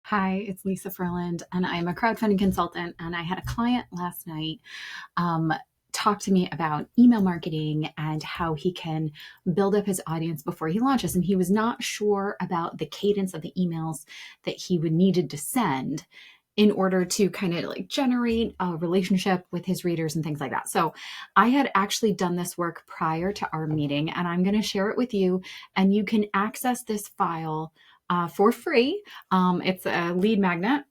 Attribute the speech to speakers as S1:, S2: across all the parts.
S1: Hi, it's Lisa Furland, and I'm a crowdfunding consultant. And I had a client last night um, talk to me about email marketing and how he can build up his audience before he launches. And he was not sure about the cadence of the emails that he would needed to send in order to kind of like generate a relationship with his readers and things like that. So I had actually done this work prior to our meeting, and I'm going to share it with you. And you can access this file for free. It's a lead magnet.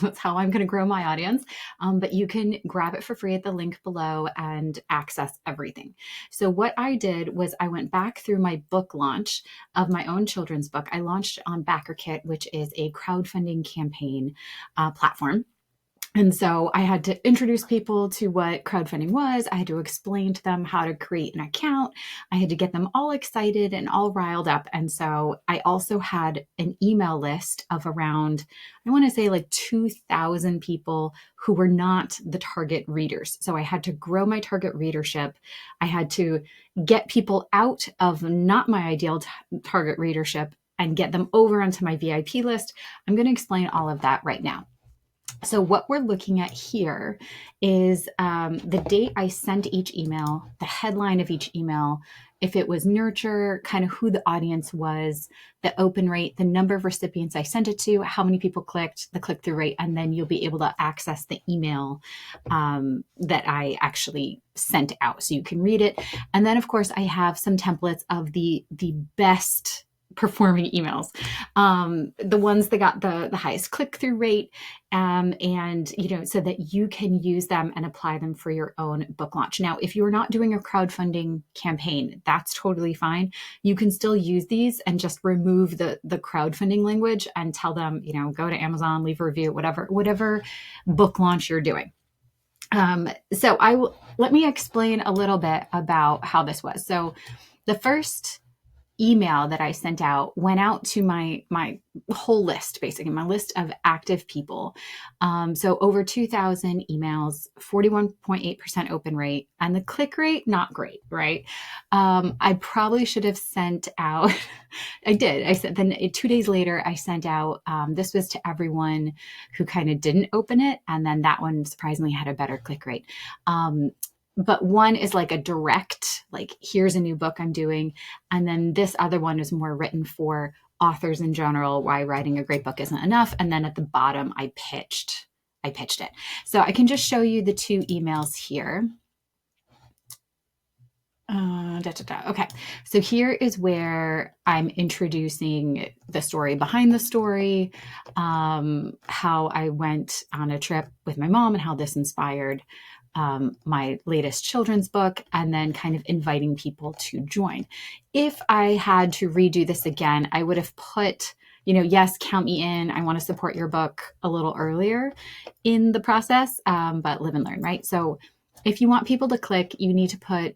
S1: That's how I'm going to grow my audience. But you can grab it for free at the link below and access everything. So, what I did was I went back through my book launch of my own children's book. I launched on BackerKit, which is a crowdfunding campaign platform. And so I had to introduce people to what crowdfunding was. I had to explain to them how to create an account. I had to get them all excited and all riled up. And so I also had an email list of around, I want to say like 2,000 people who were not the target readers. So I had to grow my target readership. I had to get people out of not my ideal target readership and get them over onto my VIP list. I'm going to explain all of that right now. So what we're looking at here is the date I sent each email, the headline of each email, if it was nurture, kind of who the audience was, the open rate, the number of recipients I sent it to, how many people clicked, the click-through rate, and then you'll be able to access the email that I actually sent out. So you can read it. And then, of course, I have some templates of the best performing emails, the ones that got the highest click-through rate, and so that you can use them and apply them for your own book launch. Now, if you're not doing a crowdfunding campaign, that's totally fine. You can still use these and just remove the crowdfunding language and tell them, go to Amazon, leave a review, whatever book launch you're doing. So let me explain a little bit about how this was. So the first email that I sent out went out to my whole list, basically my list of active people. So over 2,000 emails, 41.8% open rate, and the click rate, not great, right? I probably should have sent out, I did. I said, then 2 days later, I sent out, this was to everyone who kind of didn't open it. And then that one surprisingly had a better click rate. But one is like a direct, like, here's a new book I'm doing. And then this other one is more written for authors in general, why writing a great book isn't enough. And then at the bottom, I pitched it. So I can just show you the two emails here. Okay, so here is where I'm introducing the story behind the story, how I went on a trip with my mom and how this inspired my latest children's book, and then kind of inviting people to join. If I had to redo this again, I would have put, yes, count me in. I want to support your book a little earlier in the process, but live and learn, right? So if you want people to click, you need to put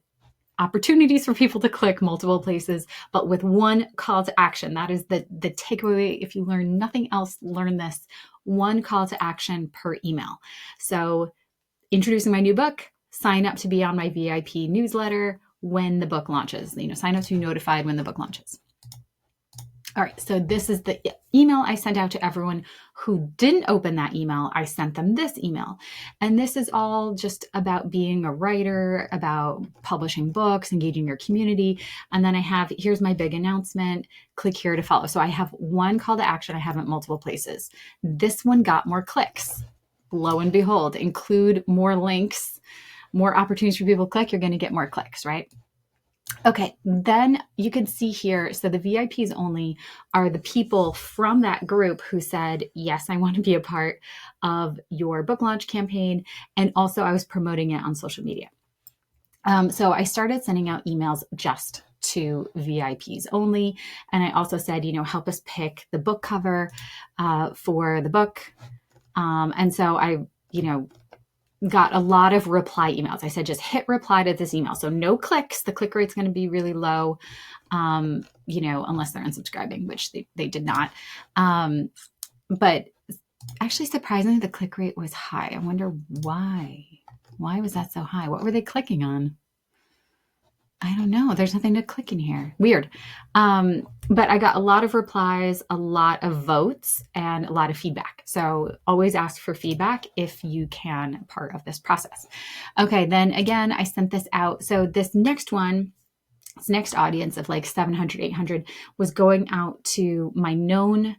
S1: opportunities for people to click multiple places, but with one call to action. That is the takeaway. If you learn nothing else, learn this: one call to action per email. So introducing my new book, sign up to be on my VIP newsletter when the book launches. Sign up to be notified when the book launches. All right, so this is the email I sent out to everyone who didn't open that email. I sent them this email. And this is all just about being a writer, about publishing books, engaging your community. And then I have, here's my big announcement, click here to follow. So I have one call to action. I have it multiple places. This one got more clicks. Lo and behold, include more links, more opportunities for people to click, you're going to get more clicks, right? Okay, then you can see here, so the VIPs only are the people from that group who said, yes, I want to be a part of your book launch campaign. And also I was promoting it on social media. So I started sending out emails just to VIPs only. And I also said, help us pick the book cover for the book. And so I, got a lot of reply emails. I said, just hit reply to this email. So no clicks. The click rate's going to be really low, unless they're unsubscribing, which they did not. But actually, surprisingly, the click rate was high. I wonder why. Why was that so high? What were they clicking on? I don't know. There's nothing to click in here. Weird. But I got a lot of replies, a lot of votes, and a lot of feedback. So always ask for feedback if you can, part of this process. Okay, then again, I sent this out. So this next one, this next audience of like 700, 800 was going out to my known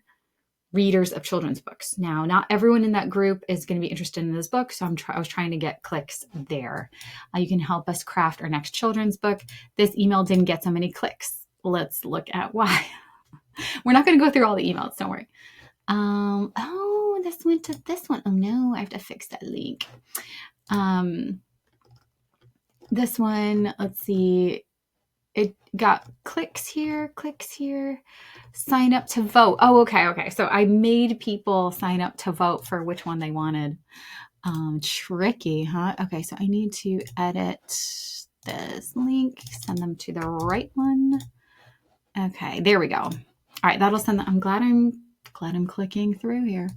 S1: readers of children's books. Now, not everyone in that group is going to be interested in this book, so I was trying to get clicks there. You can help us craft our next children's book. This email didn't get so many clicks. Let's look at why. We're not going to go through all the emails, don't worry. Oh, this went to this one. Oh no, I have to fix that link. This one, let's see. It got clicks here, sign up to vote. Oh, okay. So I made people sign up to vote for which one they wanted. Tricky, huh? Okay, so I need to edit this link, send them to the right one. Okay, there we go. All right, that'll send them. I'm glad I'm clicking through here.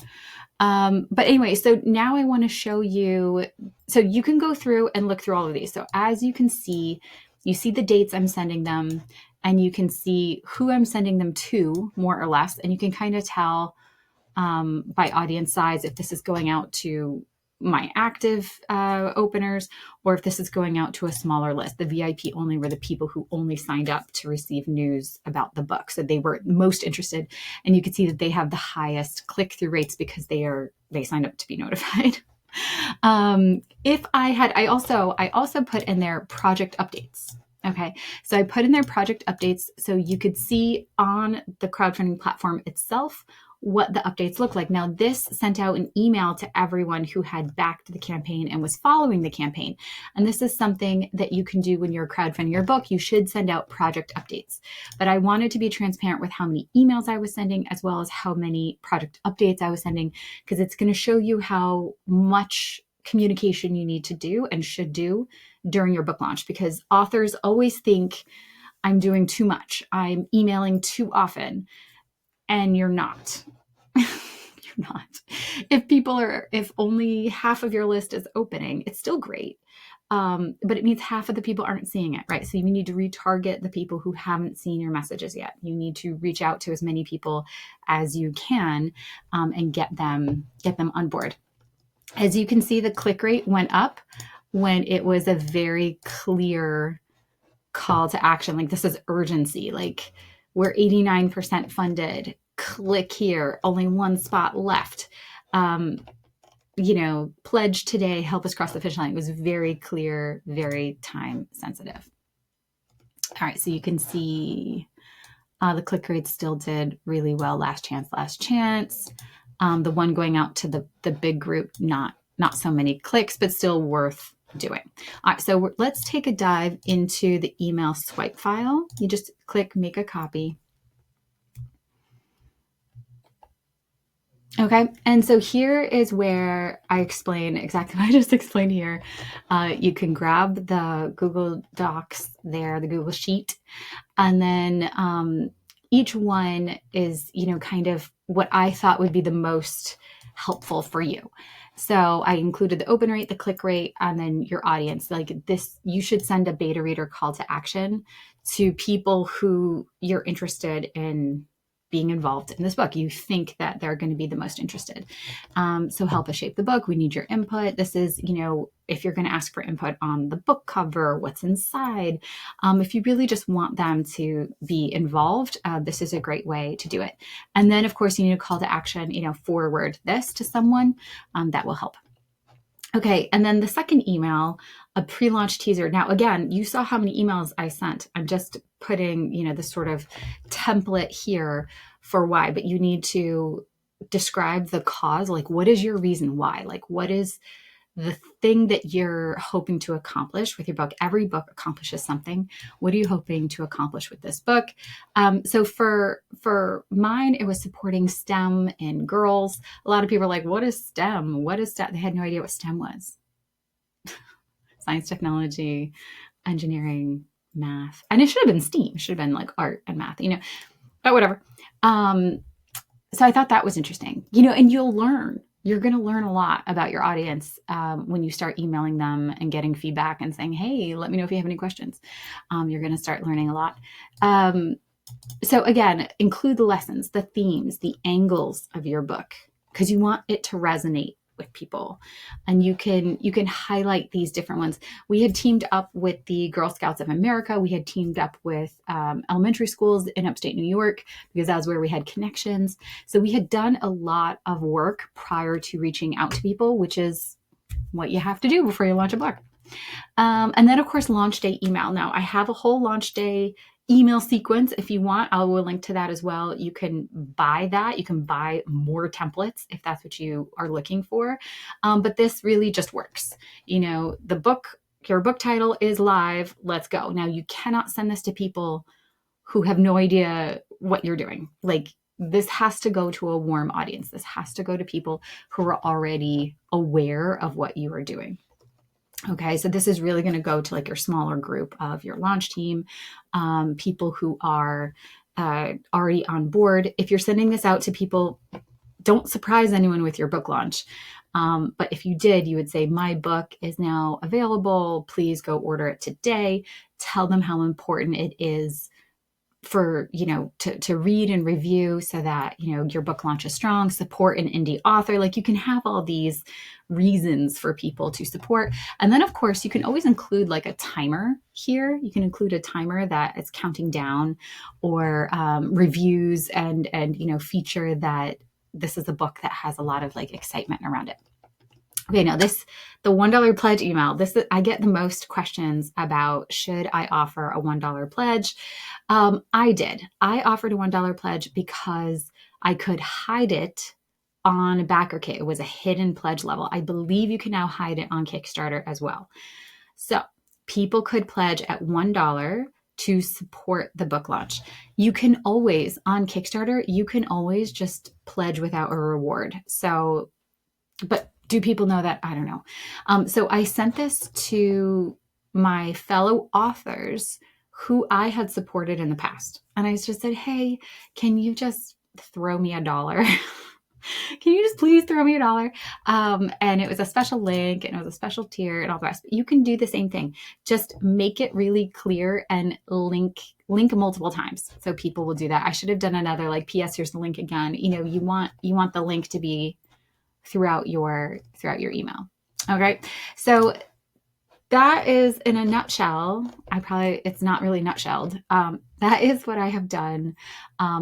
S1: But anyway, so now I want to show you, so you can go through and look through all of these. So as you can see, you see the dates I'm sending them, and you can see who I'm sending them to, more or less, and you can kind of tell by audience size if this is going out to my active openers, or if this is going out to a smaller list. The VIP only were the people who only signed up to receive news about the book. So they were most interested, and you can see that they have the highest click-through rates because they signed up to be notified. I also put in their project updates. Okay, so I put in their project updates so you could see on the crowdfunding platform itself what the updates look like. Now, this sent out an email to everyone who had backed the campaign and was following the campaign. And this is something that you can do when you're crowdfunding your book. You should send out project updates. But I wanted to be transparent with how many emails I was sending, as well as how many project updates I was sending, because it's going to show you how much communication you need to do and should do during your book launch, because authors always think I'm doing too much, I'm emailing too often, and you're not. You're not. If only half of your list is opening, it's still great. But it means half of the people aren't seeing it, right? So you need to retarget the people who haven't seen your messages yet. You need to reach out to as many people as you can, and get them on board. As you can see, the click rate went up when it was a very clear call to action. Like, this is urgency. Like, we're 89% funded. Click here. Only one spot left. Pledge today. Help us cross the finish line. It was very clear, very time sensitive. All right, so you can see the click rate still did really well. Last chance. The one going out to the big group, not so many clicks, but still worth doing. All right, so let's take a dive into the email swipe file. You just click make a copy. Okay, and so here is where I explain exactly what I just explained here. You can grab the Google Docs there, the Google Sheet, and then each one is, kind of what I thought would be the most helpful for you. So I included the open rate, the click rate, and then your audience. Like this, you should send a beta reader call to action to people who you're interested in being involved in this book. You think that they're going to be the most interested. So help us shape the book. We need your input. This is, if you're going to ask for input on the book cover, what's inside. If you really just want them to be involved, this is a great way to do it. And then, of course, you need a call to action, forward this to someone that will help. Okay, and then the second email, a pre-launch teaser. Now, again, you saw how many emails I sent. I'm just putting, this sort of template here for why, but you need to describe the cause. Like, what is your reason why? Like, what is the thing that you're hoping to accomplish with your book? Every book accomplishes something. What are you hoping to accomplish with this book? So for mine, it was supporting STEM in girls. A lot of people are like, what is STEM? What is STEM? They had no idea what STEM was. Science, technology, engineering, math. And it should have been STEAM. It should have been like art and math, but whatever. So I thought that was interesting, and you'll learn. you're going to learn a lot about your audience when you start emailing them and getting feedback and saying, hey, let me know if you have any questions. You're going to start learning a lot. So again, include the lessons, the themes, the angles of your book, because you want it to resonate with people. And you can highlight these different ones. We had teamed up with the Girl Scouts of America. We had teamed up with elementary schools in upstate New York, because that's where we had connections. So we had done a lot of work prior to reaching out to people, which is what you have to do before you launch a book. And then, of course, launch day email. Now, I have a whole launch day email sequence. If you want, I will link to that as well. You can buy that. You can buy more templates if that's what you are looking for. But this really just works. Your book title is live. Let's go. Now, you cannot send this to people who have no idea what you're doing. Like, this has to go to a warm audience. This has to go to people who are already aware of what you are doing. Okay, so this is really going to go to like your smaller group of your launch team, people who are already on board. If you're sending this out to people, don't surprise anyone with your book launch. But if you did, you would say, my book is now available. Please go order it today. Tell them how important it is for, to read and review so that, your book launch is strong. Support an indie author. Like, you can have all these reasons for people to support. And then, of course, you can always include like a timer here. You can include a timer that is counting down, or reviews and feature that this is a book that has a lot of like excitement around it. Okay, now the $1 pledge email. I get the most questions about, should I offer a $1 pledge? I did. I offered a $1 pledge because I could hide it on BackerKit. It was a hidden pledge level. I believe you can now hide it on Kickstarter as well. So people could pledge at $1 to support the book launch. You can always, on Kickstarter, you can always just pledge without a reward. So, but do people know that? I don't know. So I sent this to my fellow authors who I had supported in the past. And I just said, hey, can you just throw me $1? Can you just please throw me $1? And it was a special link, and it was a special tier and all the rest. But you can do the same thing. Just make it really clear and link multiple times, so people will do that. I should have done another like, P.S. Here's the link again. You want the link to be throughout your email. Okay. So that is, in a nutshell, it's not really nutshelled. That is what I have done.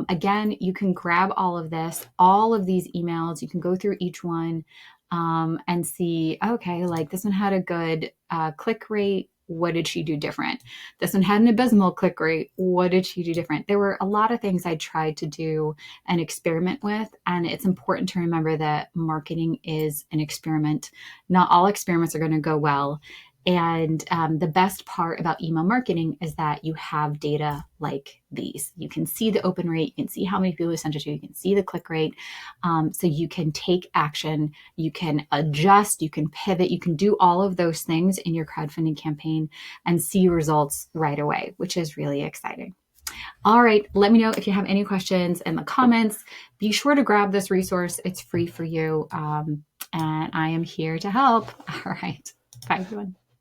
S1: Again, you can grab all of these emails. You can go through each one and see, okay, like this one had a good click rate. What did she do different? This one had an abysmal click rate. What did she do different? There were a lot of things I tried to do and experiment with. And it's important to remember that marketing is an experiment. Not all experiments are going to go well. And the best part about email marketing is that you have data like these. You can see the open rate, you can see how many people you sent it to, you can see the click rate. So you can take action, you can adjust, you can pivot, you can do all of those things in your crowdfunding campaign and see results right away, which is really exciting. All right, let me know if you have any questions in the comments. Be sure to grab this resource. It's free for you. And I am here to help. All right, bye everyone.